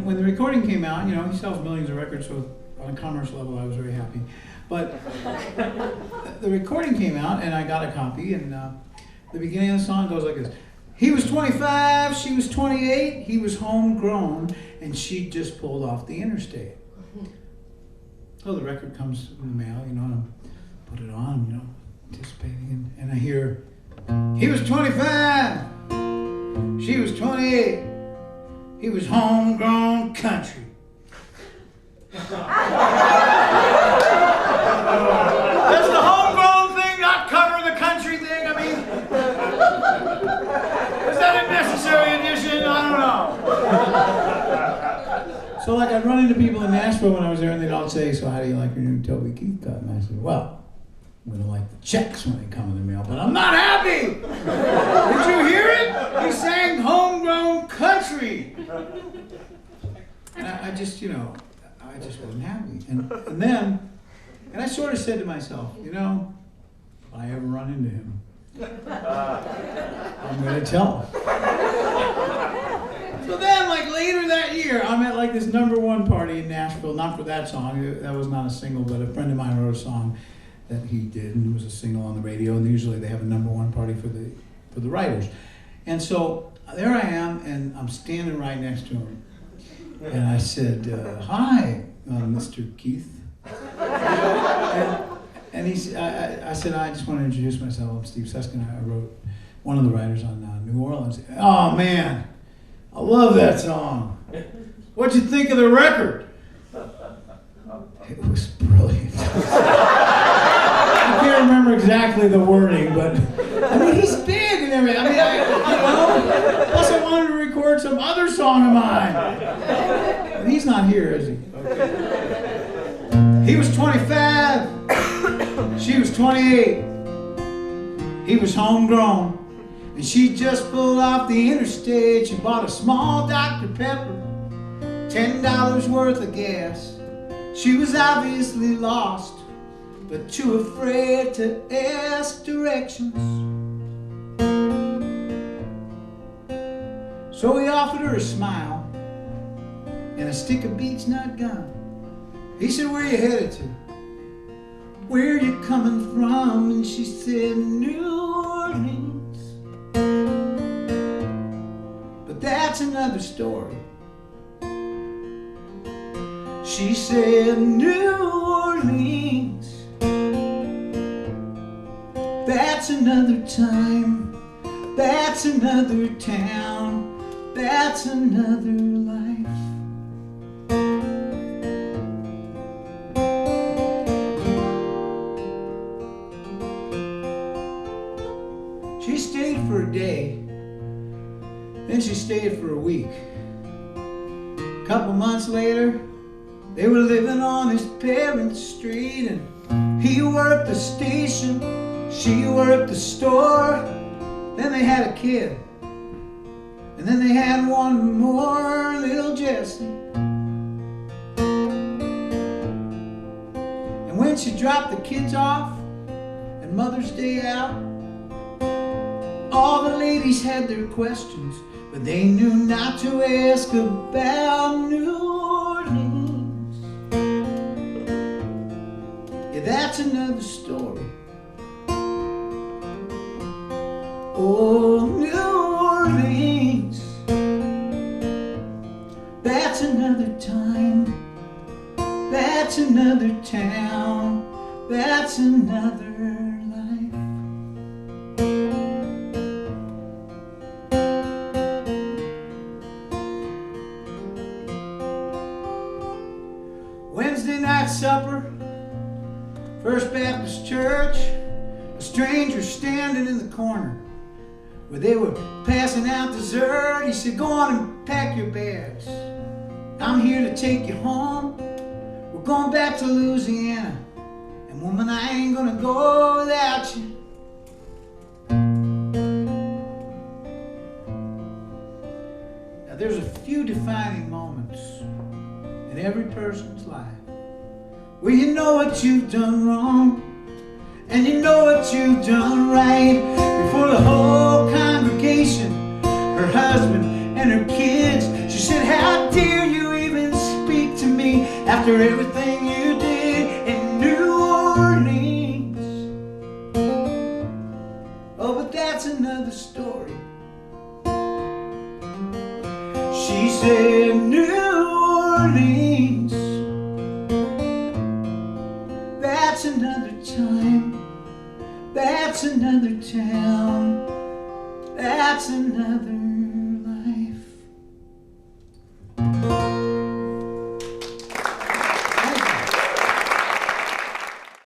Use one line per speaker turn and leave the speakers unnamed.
when the recording came out, you know, he sells millions of records, so on a commerce level, I was very happy. But the recording came out, and I got a copy, and the beginning of the song goes like this. He was 25, she was 28, he was homegrown, and she just pulled off the interstate. So the record comes in the mail, you know, and I put it on, you know, anticipating, and I hear, he was 25, she was 28, he was homegrown country. That's the homegrown thing, not cover the country thing. I mean, is that a necessary addition? I don't know. So like I'd run into people in Nashville when I was there, and they'd all say, so how do you like your new Toby Keith cut? And I said, well, I'm going to like the checks when they come in the mail, but I'm not happy. Did you hear it? He sang homegrown country. And I just, you know, I just wasn't happy. And then I sort of said to myself, you know, if I ever run into him, I'm going to tell him. So then, like later that year, I'm at like this #1 party in Nashville, not for that song, that was not a single, but a friend of mine wrote a song that he did, and it was a single on the radio, and usually they have a #1 party for the writers. And so there I am, and I'm standing right next to him. And I said, hi, Mr. Keith. And I said, I just want to introduce myself. I'm Steve Seskin. I wrote one of the writers on New Orleans. Oh, man, I love that song. What'd you think of the record? It was brilliant. I can't remember exactly the wording, but I mean, he's big and everything. I mean, plus I wanted to record some other song of mine. But he's not here, is he? Okay. He was 25. She was 28. He was homegrown. And she just pulled off the interstate. She bought a small Dr. Pepper, $10 worth of gas. She was obviously lost, but too afraid to ask directions. So he offered her a smile and a stick of beech nut gum. He said, where are you headed to? Where are you coming from? And she said, New Orleans. But that's another story. She said, New Orleans. That's another time. That's another town. That's another life. She stayed for a day, then she stayed for a week. A couple months later, they were living on his parents' street, and he worked the station, she worked the store. Then they had a kid, and then they had one more, little Jessie. And when she dropped the kids off and Mother's Day out, all the ladies had their questions, but they knew not to ask about New Orleans. Yeah, that's another story. Oh, New Orleans. That's another time. That's another town. That's another life. Wednesday night supper, First Baptist Church. A stranger standing in the corner where they were passing out dessert. He said, go on and pack your bags. I'm here to take you home. We're going back to Louisiana. And woman, I ain't gonna go without you. Now there's a few defining moments in every person's life where you know what you've done wrong and you know what you've done right. Before the whole congregation, her husband and her kids, she said, how dare you after everything you did in New Orleans. Oh, but that's another story. She said, New Orleans, that's another time, that's another town, that's another